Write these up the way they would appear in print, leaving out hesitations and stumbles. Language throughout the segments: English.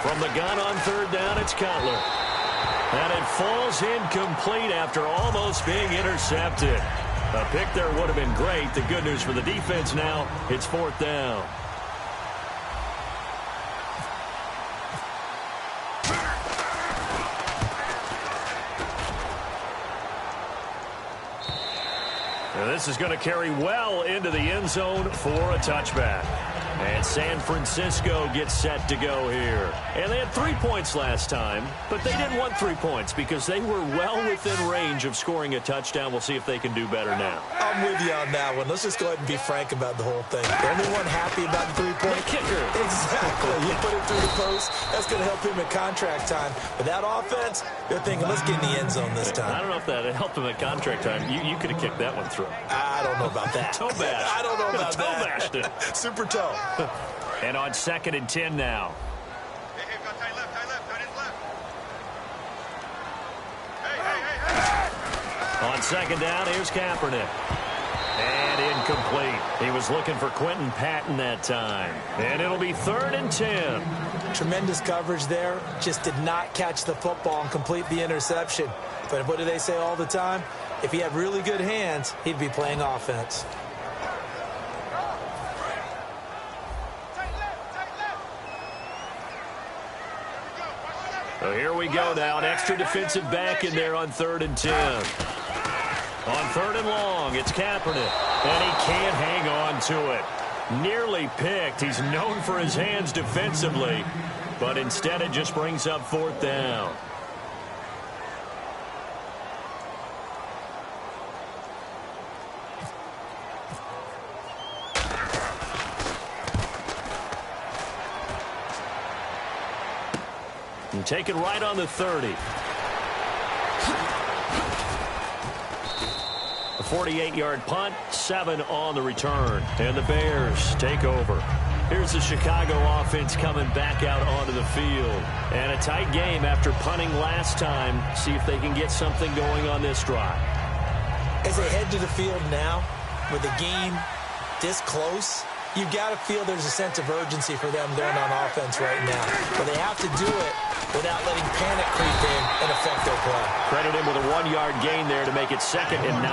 From the gun on third down, it's Cutler. And it falls incomplete after almost being intercepted. A pick there would have been great. The good news for the defense now, it's fourth down. And this is going to carry well into the end zone for a touchback. And San Francisco gets set to go here. And they had 3 points last time, but they didn't want 3 points because they were well within range of scoring a touchdown. We'll see if they can do better now. I'm with you on that one. Let's just go ahead and be frank about the whole thing. The only one happy about the 3-point kicker. Exactly. You put it through the post. That's going to help him at contract time. But that offense, they're thinking, let's get in the end zone this time. I don't know if that helped him at contract time. You could have kicked that one through. I don't know about that. Toe bash. I don't know about that. Toe bashed it. Super toe. And on 2nd and 10 now. Hey, got tight left, tight left. Hey. On 2nd down, here's Kaepernick. And incomplete. He was looking for Quentin Patton that time. And it'll be 3rd and 10. Tremendous coverage there. Just did not catch the football and complete the interception. But what do they say all the time? If he had really good hands, he'd be playing offense. So here we go now. An extra defensive back in there on 3rd and 10. On 3rd and long, it's Kaepernick. And he can't hang on to it. Nearly picked. He's known for his hands defensively. But instead it just brings up 4th down. And take it right on the 30. A 48-yard punt, 7 on the return. And the Bears take over. Here's the Chicago offense coming back out onto the field. And a tight game after punting last time. See if they can get something going on this drive. As they head to the field now, with the game this close, you've got to feel there's a sense of urgency for them going on offense right now. But they have to do it without letting panic creep in and affect their play. Credit him with a 1-yard gain there to make it 2nd and 9.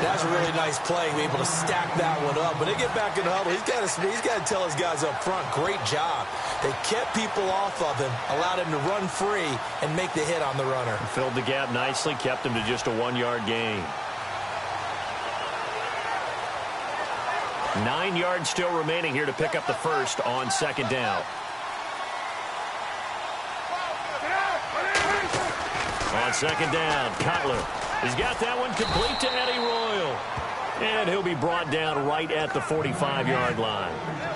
That's a really nice play, be able to stack that one up. But they get back in the huddle. He's got to tell his guys up front, great job. They kept people off of him, allowed him to run free and make the hit on the runner. Filled the gap nicely, kept him to just a 1-yard gain. 9 yards still remaining here to pick up the first on 2nd down. On 2nd down, Cutler. He's got that one complete to Eddie Royal. And he'll be brought down right at the 45-yard line.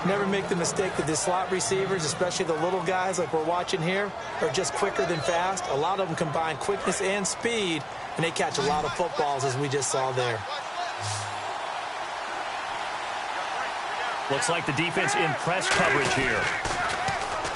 Never make the mistake that the slot receivers, especially the little guys like we're watching here, are just quicker than fast. A lot of them combine quickness and speed, and they catch a lot of footballs, as we just saw there. Looks like the defense in press coverage here.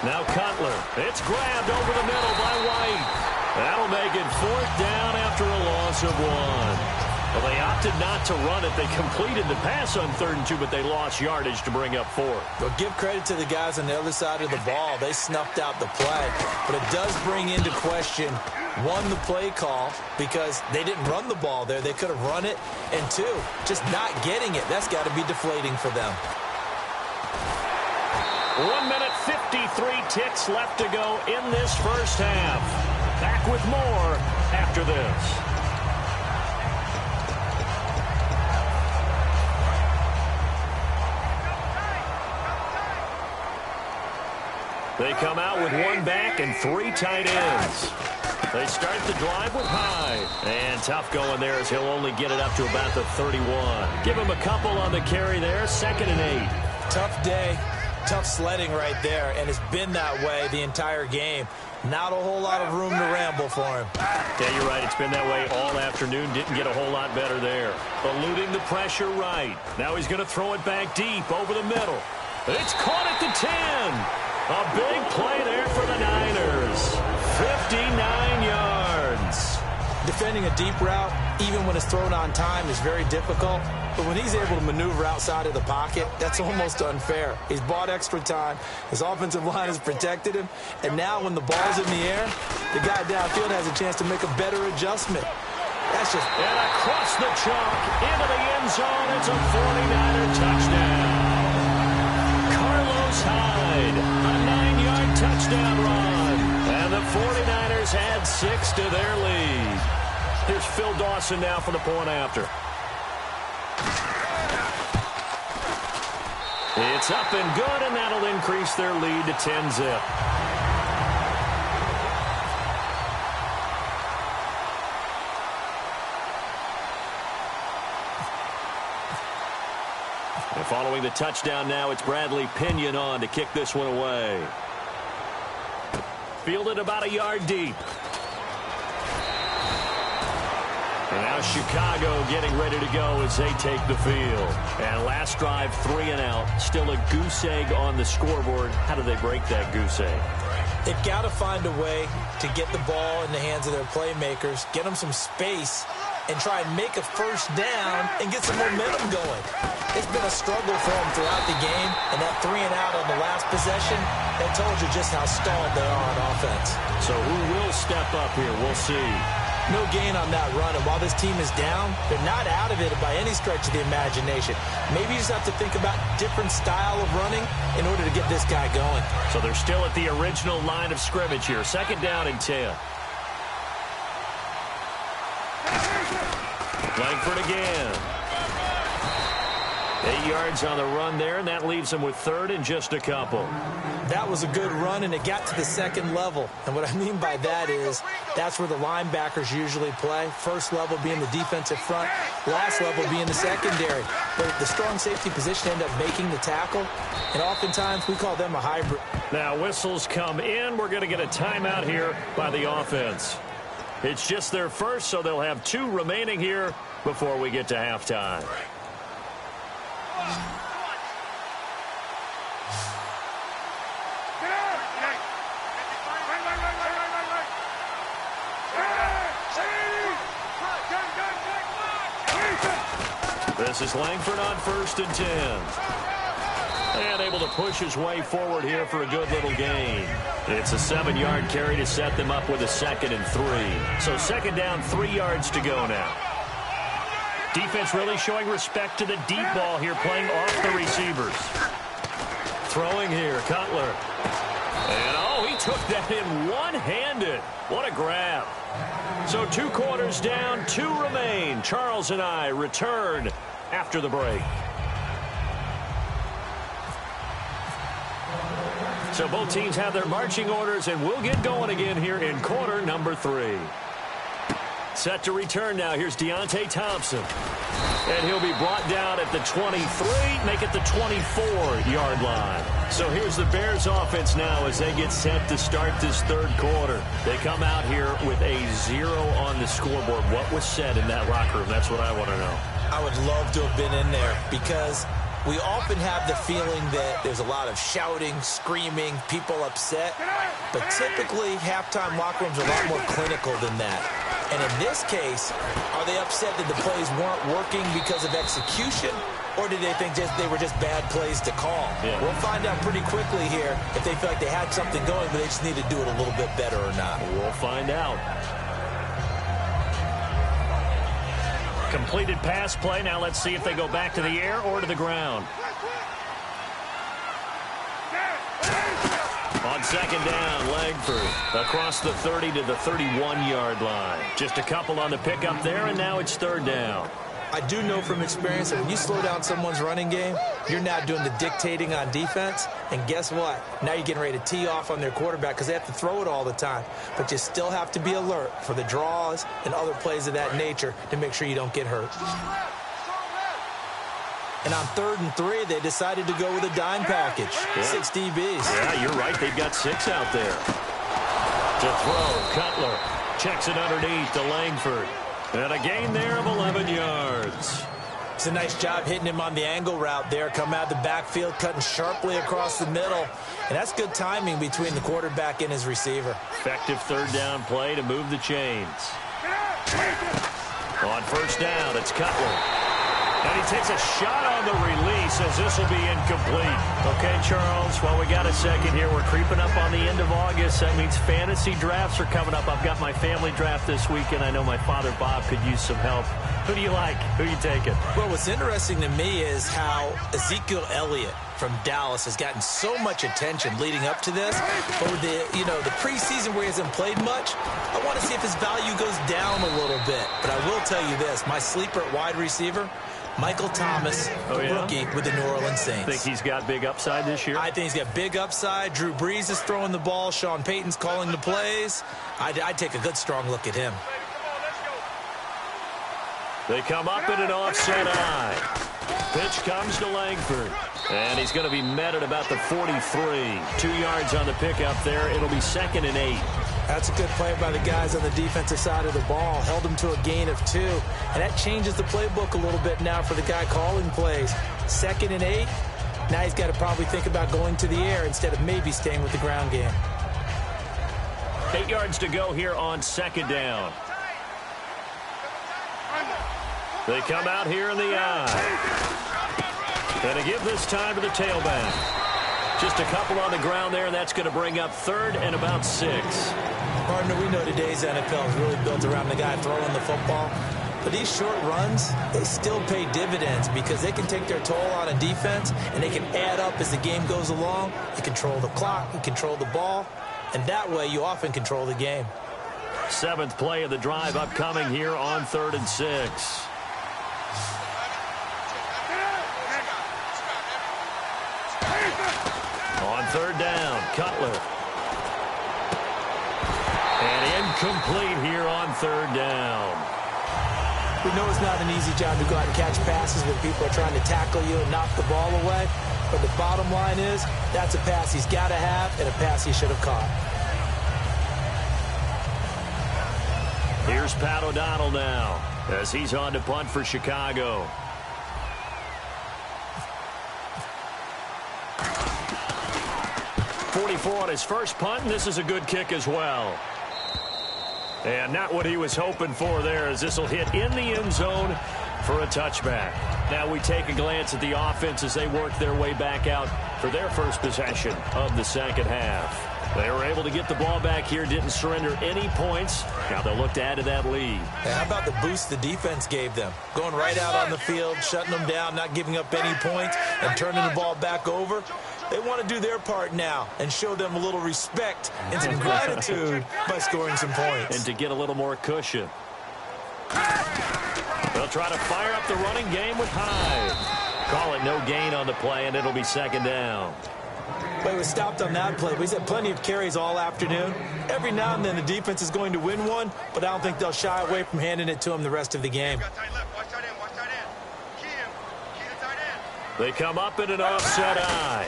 Now Cutler. It's grabbed over the middle by White. That'll make it 4th down after a loss of 1. Well, they opted not to run it. They completed the pass on 3rd and 2, but they lost yardage to bring up 4th. Well, give credit to the guys on the other side of the ball. They snuffed out the play. But it does bring into question, 1, the play call, because they didn't run the ball there. They could have run it. And 2, just not getting it. That's got to be deflating for them. 1 minute, 53 ticks left to go in this first half. Back with more after this. They come out with 1 back and 3 tight ends. They start the drive with Hyde. And tough going there as he'll only get it up to about the 31. Give him a couple on the carry there, 2nd and 8. Tough day. Tough sledding right there, and it's been that way the entire game. Not a whole lot of room to ramble for him. Yeah, you're right. It's been that way all afternoon. Didn't get a whole lot better there. Eluding the pressure right. Now he's going to throw it back deep over the middle. It's caught at the 10. A big play there for the Niners. 59 yards. Defending a deep route, even when it's thrown on time, is very difficult. But when he's able to maneuver outside of the pocket, that's almost unfair. He's bought extra time. His offensive line has protected him. And now when the ball's in the air, the guy downfield has a chance to make a better adjustment. That's just... And across the chalk, into the end zone, it's a 49er touchdown. Carlos Hyde, a 9-yard touchdown run. And the 49ers add 6 to their lead. Here's Phil Dawson now for the point after. It's up and good, and that'll increase their lead to 10-zip. And following the touchdown now, it's Bradley Pinion on to kick this one away. Fielded about a yard deep. And now Chicago getting ready to go as they take the field. And last drive, 3 and out. Still a goose egg on the scoreboard. How do they break that goose egg? They've got to find a way to get the ball in the hands of their playmakers, get them some space, and try and make a first down and get some momentum going. It's been a struggle for them throughout the game, and that 3 and out on the last possession, that told you just how stalled they are on offense. So who will step up here? We'll see. No gain on that run, and while this team is down, they're not out of it by any stretch of the imagination. Maybe you just have to think about different style of running in order to get this guy going. So they're still at the original line of scrimmage here. 2nd down and 10. Langford again. 8 yards on the run there, and that leaves them with 3rd and just a couple. That was a good run, and it got to the 2nd level. And what I mean by that is that's where the linebackers usually play. First level being the defensive front, last level being the secondary. But the strong safety position ended up making the tackle, and oftentimes we call them a hybrid. Now whistles come in. We're going to get a timeout here by the offense. It's just their first, so they'll have 2 remaining here before we get to halftime. This is Langford on 1st and 10. And able to push his way forward here for a good little gain. It's a 7-yard carry to set them up with a 2nd and 3. So 2nd down, 3 yards to go now. Defense really showing respect to the deep ball here, playing off the receivers. Throwing here, Cutler. And, oh, he took that in one-handed. What a grab. So 2 quarters down, 2 remain. Charles and I return after the break. So both teams have their marching orders, and we'll get going again here in quarter number 3. Set to return now. Here's Deontay Thompson. And he'll be brought down at the 23, make it the 24-yard line. So here's the Bears offense now as they get set to start this 3rd quarter. They come out here with a 0 on the scoreboard. What was said in that locker room? That's what I want to know. I would love to have been in there because we often have the feeling that there's a lot of shouting, screaming, people upset. But typically, halftime locker rooms are a lot more clinical than that. And in this case, are they upset that the plays weren't working because of execution, or did they think they were just bad plays to call? Yeah. We'll find out pretty quickly here if they feel like they had something going, but they just need to do it a little bit better or not. We'll find out. Completed pass play. Now let's see if they go back to the air or to the ground. On 2nd down, Langford across the 30 to the 31-yard line. Just a couple on the pickup there, and now it's 3rd down. I do know from experience that when you slow down someone's running game, you're now doing the dictating on defense. And guess what? Now you're getting ready to tee off on their quarterback because they have to throw it all the time. But you still have to be alert for the draws and other plays of that nature to make sure you don't get hurt. And on 3rd and 3, they decided to go with a dime package. Yeah. 6 DBs. Yeah, you're right. They've got 6 out there. To throw, Cutler checks it underneath to Langford. And a gain there of 11 yards. It's a nice job hitting him on the angle route there. Come out of the backfield, cutting sharply across the middle. And that's good timing between the quarterback and his receiver. Effective 3rd down play to move the chains. On first down, it's Cutler. And he takes a shot on the release as this will be incomplete. Okay, Charles, while we got a second here, we're creeping up on the end of August. That means fantasy drafts are coming up. I've got my family draft this weekend. I know my father, Bob, could use some help. Who do you like? Who are you taking? Well, what's interesting to me is how Ezekiel Elliott from Dallas has gotten so much attention leading up to this. But with the preseason where he hasn't played much, I want to see if his value goes down a little bit. But I will tell you this, my sleeper at wide receiver, Michael Thomas, rookie with the New Orleans Saints. Think he's got big upside this year? I think he's got big upside. Drew Brees is throwing the ball. Sean Payton's calling the plays. I'd take a good, strong look at him. They come up in an offset eye. Pitch comes to Langford. And he's going to be met at about the 43. 2 yards on the pickup there. It'll be 2nd and 8. That's a good play by the guys on the defensive side of the ball. Held him to a gain of 2. And that changes the playbook a little bit now for the guy calling plays. 2nd and 8. Now he's got to probably think about going to the air instead of maybe staying with the ground game. 8 yards to go here on 2nd down. They come out here in the eye. And to give this time to the tailback. Just a couple on the ground there, and that's going to bring up 3rd and about 6. Partner, we know today's NFL is really built around the guy throwing the football. But these short runs, they still pay dividends because they can take their toll on a defense, and they can add up as the game goes along. You control the clock, you control the ball, and that way you often control the game. 7th play of the drive upcoming here on 3rd and 6. On 3rd down, Cutler. And incomplete here on 3rd down. We know it's not an easy job to go out and catch passes when people are trying to tackle you and knock the ball away. But the bottom line is, that's a pass he's got to have and a pass he should have caught. Here's Pat O'Donnell now as he's on to punt for Chicago. .44 on his first punt, and this is a good kick as well. And not what he was hoping for there, as this will hit in the end zone for a touchback. Now we take a glance at the offense as they work their way back out for their first possession of the second half. They were able to get the ball back here, didn't surrender any points. Now they'll look to add to that lead. And how about the boost the defense gave them? Going right out on the field, shutting them down, not giving up any points, and turning the ball back over. They want to do their part now and show them a little respect and some gratitude by scoring some points. And to get a little more cushion. They'll try to fire up the running game with Hyde. Call it no gain on the play, and it'll be 2nd down. But he was stopped on that play. He's had plenty of carries all afternoon. Every now and then the defense is going to win one, but I don't think they'll shy away from handing it to him the rest of the game. They come up in an offset eye.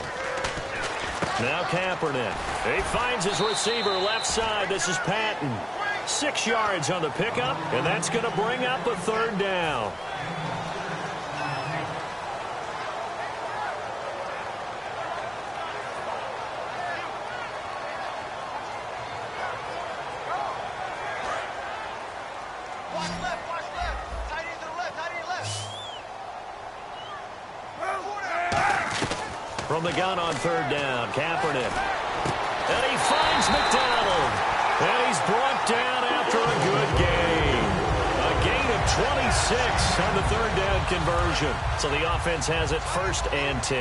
Now Kaepernick. He finds his receiver left side. This is Patton. 6 yards on the pickup, and that's going to bring up a 3rd down. From the gun on 3rd down, Kaepernick. And he finds McDonald. And he's brought down after a good gain. A gain of 26 on the 3rd down conversion. So the offense has it 1st and 10.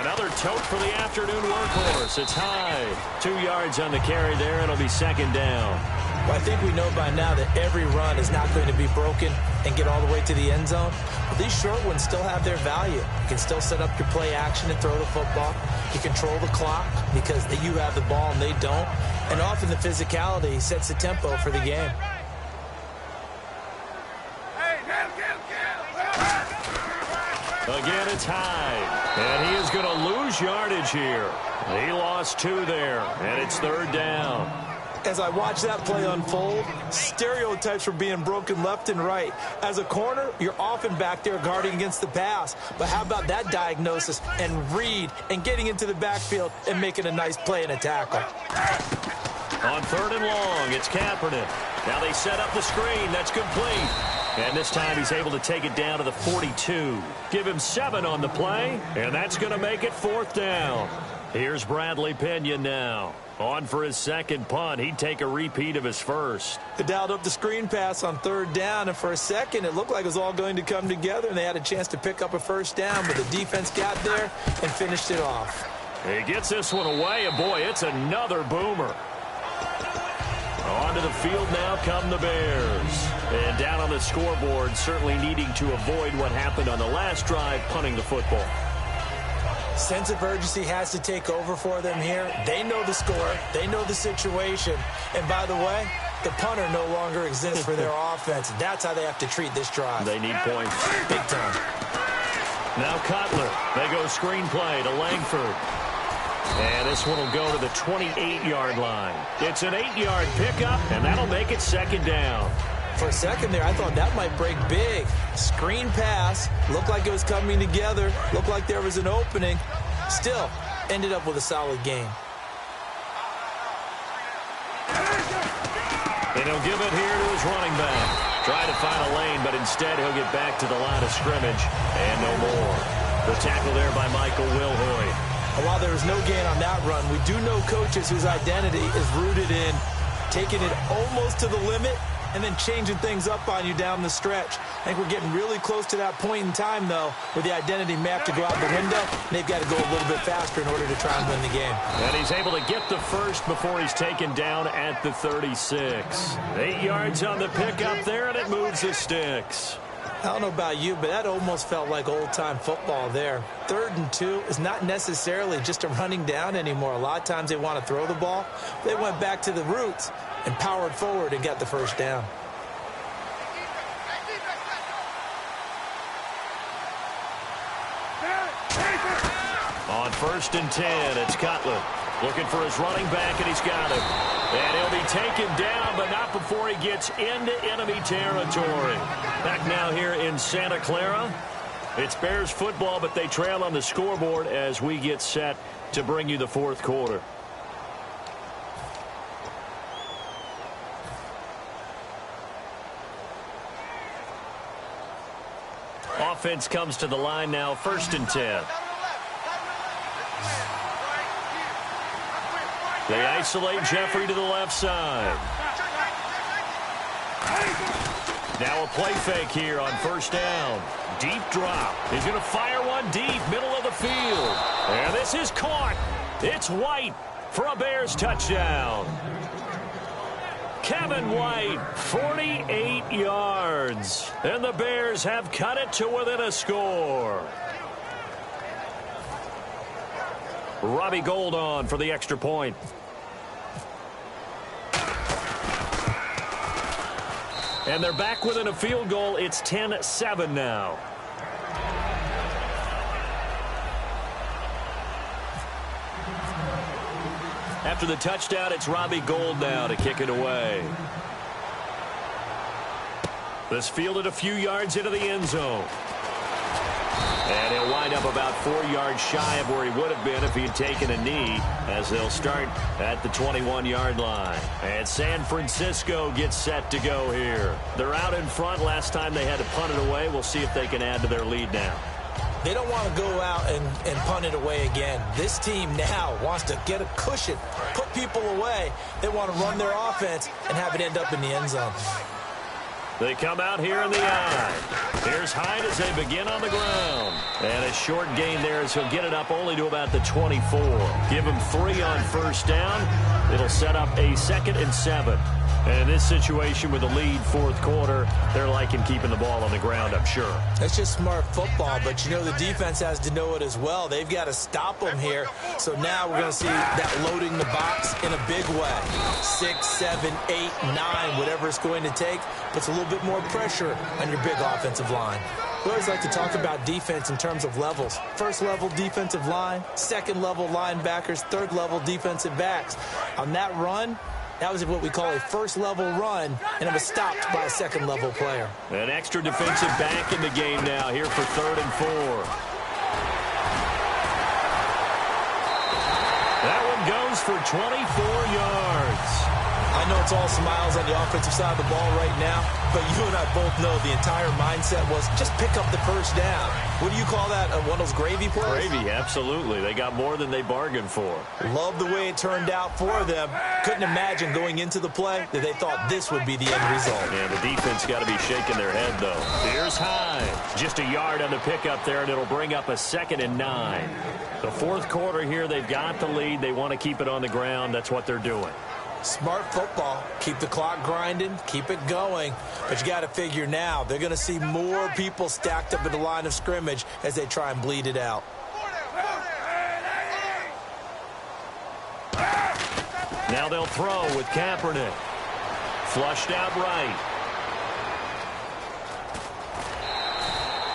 Another tote for the afternoon workhorse. It's Hyde. 2 yards on the carry there. It'll be 2nd down. Well, I think we know by now that every run is not going to be broken and get all the way to the end zone. But these short ones still have their value. You can still set up your play action and throw the football. You control the clock because you have the ball and they don't. And often the physicality sets the tempo for the game. Again, it's Hyde. And he is going to lose yardage here. He lost 2 there, and it's 3rd down. As I watch that play unfold, stereotypes were being broken left and right. As a corner, you're often back there guarding against the pass. But how about that diagnosis and read and getting into the backfield and making a nice play and a tackle? On 3rd and long, it's Kaepernick. Now they set up the screen. That's complete. And this time he's able to take it down to the 42. Give him 7 on the play, and that's going to make it 4th down. Here's Bradley Pinion now. On for his second punt. He'd take a repeat of his first. They dialed up the screen pass on 3rd down, and for a second it looked like it was all going to come together, and they had a chance to pick up a 1st down, but the defense got there and finished it off. He gets this one away, and boy, it's another boomer. Onto the field now come the Bears. And down on the scoreboard, certainly needing to avoid what happened on the last drive, punting the football. Sense of urgency has to take over for them here. They know the score. They know the situation. And by the way, the punter no longer exists for their offense. That's how they have to treat this drive. They need points. Big time. Now Cutler. They go screenplay to Langford. And this one will go to the 28-yard line. It's an 8-yard pickup, and that'll make it 2nd down. For a second there, I thought that might break big. Screen pass. Looked like it was coming together. Looked like there was an opening. Still, ended up with a solid game. And he'll give it here to his running back. Try to find a lane, but instead he'll get back to the line of scrimmage. And no more. The tackle there by Michael Wilhoit. And while there was no gain on that run, we do know coaches whose identity is rooted in taking it almost to the limit and then changing things up on you down the stretch. I think we're getting really close to that point in time, though, where the identity map to go out the window, and they've got to go a little bit faster in order to try and win the game. And he's able to get the first before he's taken down at the 36. 8 yards on the pickup there, and it moves the sticks. I don't know about you, but that almost felt like old-time football there. 3rd and 2 is not necessarily just a running down anymore. A lot of times they want to throw the ball. They went back to the roots and powered forward and got the 1st down. On 1st and 10, it's Cutler. Looking for his running back, and he's got him. And he'll be taken down, but not before he gets into enemy territory. Back now here in Santa Clara. It's Bears football, but they trail on the scoreboard as we get set to bring you the 4th quarter. Offense comes to the line now, 1st and 10. They isolate Jeffrey to the left side. Now a play fake here on 1st down. Deep drop. He's going to fire one deep, middle of the field. And this is caught. It's White for a Bears touchdown. Kevin White, 48 yards. And the Bears have cut it to within a score. Robbie Gould on for the extra point. And they're back within a field goal. It's 10-7 now. After the touchdown, it's Robbie Gould now to kick it away. This fielded a few yards into the end zone. And he'll wind up about 4 yards shy of where he would have been if he had taken a knee, as they'll start at the 21-yard line. And San Francisco gets set to go here. They're out in front. Last time they had to punt it away. We'll see if they can add to their lead now. They don't want to go out and punt it away again. This team now wants to get a cushion, put people away. They want to run their offense and have it end up in the end zone. They come out here in the eye. Here's Hyde as they begin on the ground. And a short gain there as he'll get it up only to about the 24. Give him 3 on 1st down. It'll set up a 2nd and 7. And in this situation with the lead 4th quarter, they're liking keeping the ball on the ground, I'm sure. That's just smart football, but you know the defense has to know it as well. They've got to stop them here. So now we're going to see that loading the box in a big way. 6, 7, 8, 9, whatever it's going to take, puts a little bit more pressure on your big offensive line. We always like to talk about defense in terms of levels. 1st level defensive line, 2nd level linebackers, 3rd level defensive backs. On that run, that was what we call a 1st level run, and it was stopped by a 2nd level player. An extra defensive back in the game now here for 3rd and 4. That one goes for 24 yards. I know it's all smiles on the offensive side of the ball right now, but you and I both know the entire mindset was just pick up the first down. What do you call that? One of those gravy plays? Gravy, absolutely. They got more than they bargained for. Love the way it turned out for them. Couldn't imagine going into the play that they thought this would be the end result. Yeah, the defense got to be shaking their head, though. Here's Hyde. Just a yard on the pickup there, and it'll bring up a 2nd and 9. The fourth quarter here, they've got the lead. They want to keep it on the ground. That's what they're doing. Smart football. Keep the clock grinding. Keep it going. But you got to figure now, they're going to see more people stacked up at the line of scrimmage as they try and bleed it out. Now they'll throw with Kaepernick. Flushed out right.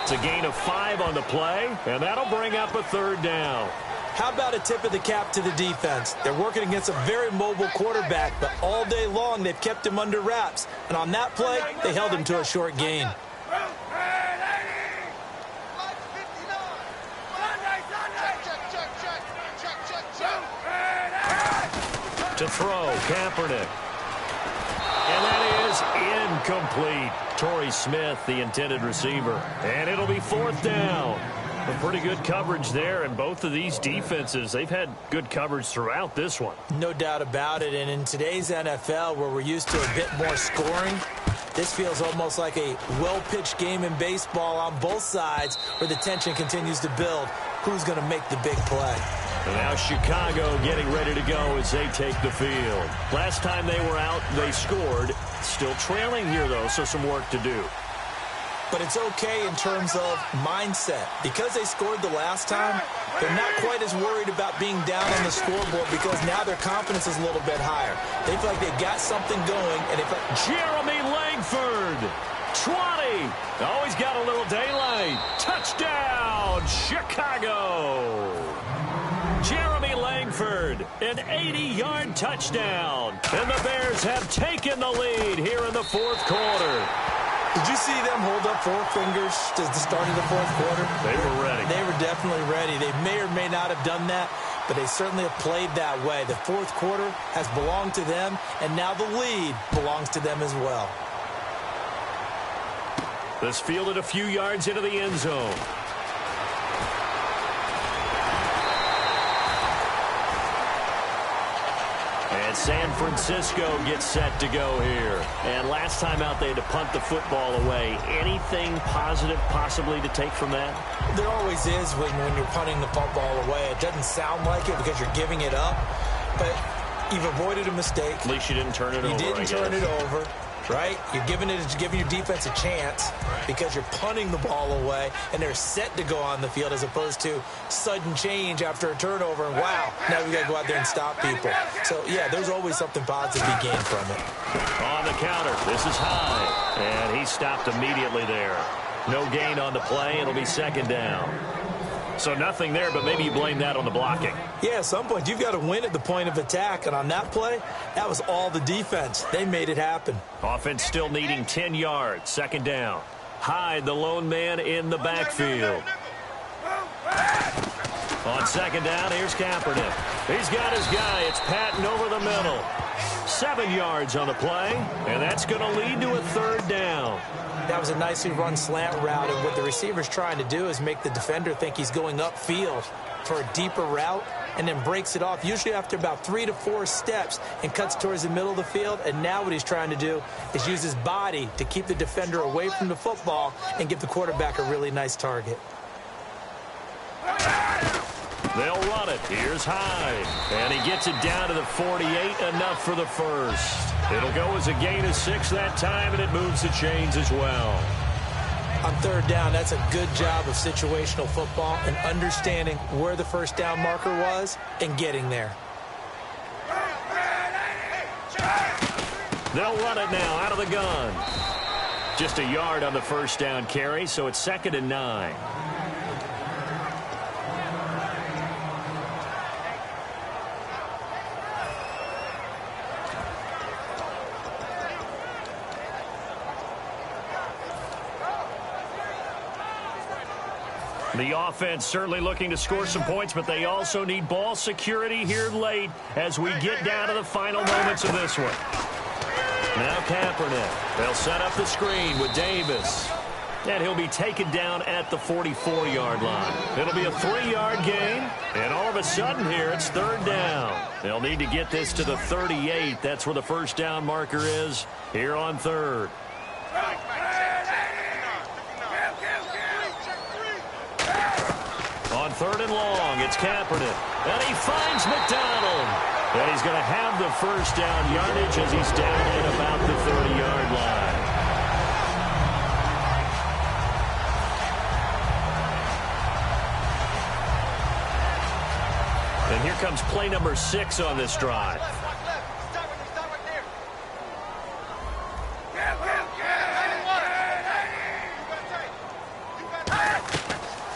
It's a gain of 5 on the play, and that'll bring up a 3rd down. How about a tip of the cap to the defense? They're working against a very mobile quarterback, but all day long they've kept him under wraps. And on that play, they held him to a short gain. To throw, Kaepernick. And that is incomplete. Torrey Smith, the intended receiver. And it'll be 4th down. A pretty good coverage there, and both of these defenses, they've had good coverage throughout this one. No doubt about it, and in today's NFL, where we're used to a bit more scoring, this feels almost like a well-pitched game in baseball on both sides where the tension continues to build. Who's going to make the big play? And now Chicago getting ready to go as they take the field. Last time they were out, they scored. Still trailing here, though, so some work to do. But it's okay in terms of mindset. Because they scored the last time, they're not quite as worried about being down on the scoreboard because now their confidence is a little bit higher. They feel like they've got something going. And if Jeremy Langford, 20. Always got a little daylight. Touchdown, Chicago. Jeremy Langford, an 80-yard touchdown. And the Bears have taken the lead here in the 4th quarter. Did you see them hold up 4 fingers at the start of the 4th quarter? They were ready. They were definitely ready. They may or may not have done that, but they certainly have played that way. The 4th quarter has belonged to them, and now the lead belongs to them as well. This fielded a few yards into the end zone. And San Francisco gets set to go here. And last time out, they had to punt the football away. Anything positive possibly to take from that? There always is when you're punting the football away. It doesn't sound like it because you're giving it up, but you've avoided a mistake. At least you didn't turn it over. You didn't turn it over. Right? You're giving your defense a chance because you're punting the ball away, and they're set to go on the field as opposed to sudden change after a turnover, and wow, now we got to go out there and stop people. So, yeah, there's always something positive to be gained from it. On the counter, this is Hyde, and he stopped immediately there. No gain on the play. It'll be 2nd down. So nothing there, but maybe you blame that on the blocking. Yeah, at some point, you've got to win at the point of attack. And on that play, that was all the defense. They made it happen. Offense still needing 10 yards. 2nd down. Hyde, the lone man in the backfield. On 2nd down, here's Kaepernick. He's got his guy. It's Patton over the middle. 7 yards on the play, and that's going to lead to a 3rd down. That was a nicely run slant route, and what the receiver's trying to do is make the defender think he's going upfield for a deeper route and then breaks it off, usually after about 3 to 4 steps, and cuts towards the middle of the field. And now what he's trying to do is use his body to keep the defender away from the football and give the quarterback a really nice target. They'll run it. Here's Hyde. And he gets it down to the 48, enough for the first. It'll go as a gain of 6 that time, and it moves the chains as well. On 3rd down, that's a good job of situational football and understanding where the first down marker was and getting there. They'll run it now out of the gun. Just a yard on the first down carry, so it's 2nd and 9. The offense certainly looking to score some points, but they also need ball security here late as we get down to the final moments of this one. Now Kaepernick. They'll set up the screen with Davis. And he'll be taken down at the 44-yard line. It'll be a 3-yard gain. And all of a sudden here, it's 3rd down. They'll need to get this to the 38. That's where the first down marker is here on 3rd. On 3rd and long, it's Kaepernick. And he finds McDonald. And he's going to have the first down yardage as he's down at about the 30-yard line. And here comes play number 6 on this drive.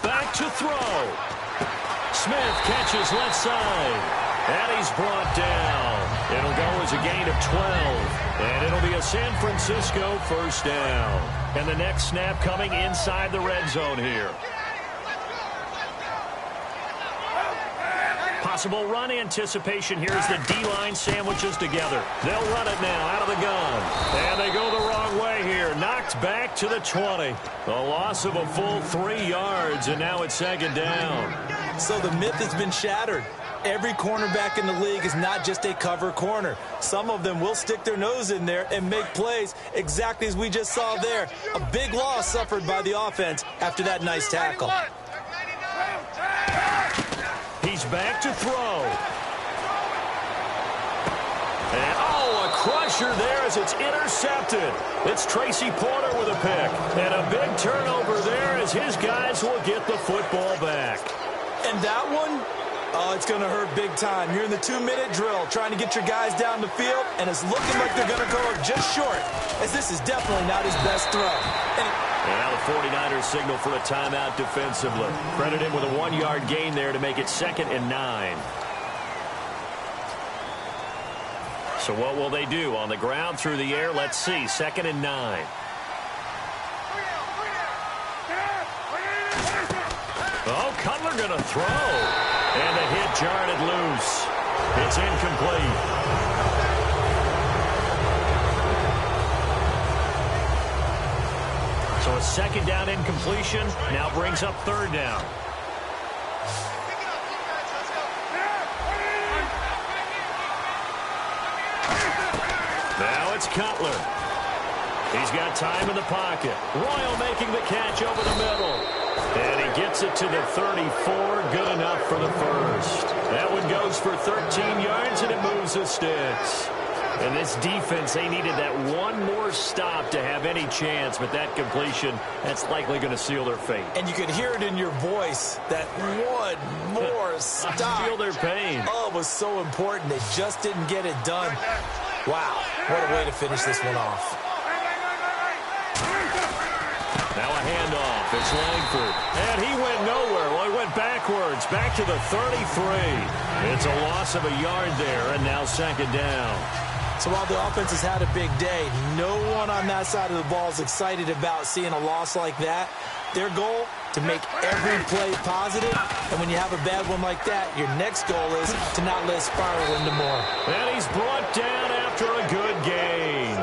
Back to throw. Smith catches left side. And he's brought down. It'll go as a gain of 12. And it'll be a San Francisco first down. And the next snap coming inside the red zone here. Possible run anticipation here as the D-line sandwiches together. They'll run it now out of the gun. And they go the wrong way here. Knocked back to the 20. A loss of a full 3 yards, and now it's 2nd down. So the myth has been shattered. Every cornerback in the league is not just a cover corner. Some of them will stick their nose in there and make plays exactly as we just saw there. A big loss suffered by the offense after that nice tackle. He's back to throw. And, a crusher there as it's intercepted. It's Tracy Porter with a pick. And a big turnover there as his guys will get the football back. And that one, it's going to hurt big time. You're in the 2-minute drill trying to get your guys down the field, and it's looking like they're going to go up just short, as this is definitely not his best throw. And now the 49ers signal for a timeout defensively. Credit him with a 1-yard gain there to make it 2nd and 9. So what will they do? On the ground, through the air, let's see. 2nd and 9. Oh, Cutler going to throw. And the hit jarred it loose. It's incomplete. So a 2nd down incompletion now brings up 3rd down. Now it's Cutler. He's got time in the pocket. Royal making the catch over the middle. And he gets it to the 34. Good enough for the first. That one goes for 13 yards, and it moves the sticks. And this defense, they needed that one more stop to have any chance, but that completion, that's likely going to seal their fate. And you could hear it in your voice, that one more stop. I feel their pain. Oh, it was so important. They just didn't get it done. Wow, what a way to finish this one off. Now a handoff. It's Langford. And he went nowhere. Well, he went backwards, back to the 33. It's a loss of a yard there, and now 2nd down. So while the offense has had a big day, no one on that side of the ball is excited about seeing a loss like that. Their goal, to make every play positive. And when you have a bad one like that, your next goal is to not let it spiral into more. And he's brought down after a good gain.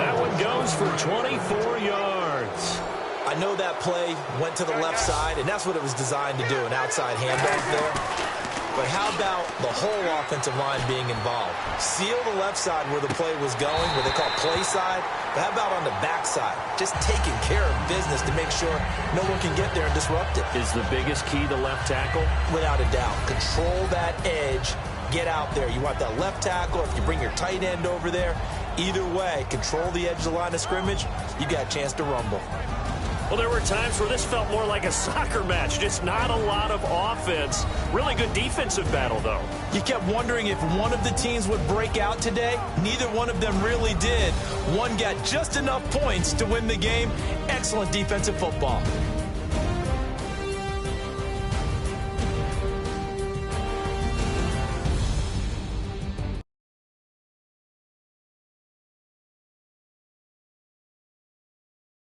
That one goes for 24 yards. I know that play went to the left side, and that's what it was designed to do, an outside handoff there. But how about the whole offensive line being involved? Seal the left side where the play was going, what they call play side. But how about on the back side? Just taking care of business to make sure no one can get there and disrupt it. Is the biggest key the left tackle? Without a doubt. Control that edge. Get out there. You want that left tackle. If you bring your tight end over there, either way, control the edge of the line of scrimmage, you got a chance to rumble. Well, there were times where this felt more like a soccer match. Just not a lot of offense. Really good defensive battle, though. You kept wondering if one of the teams would break out today. Neither one of them really did. One got just enough points to win the game. Excellent defensive football.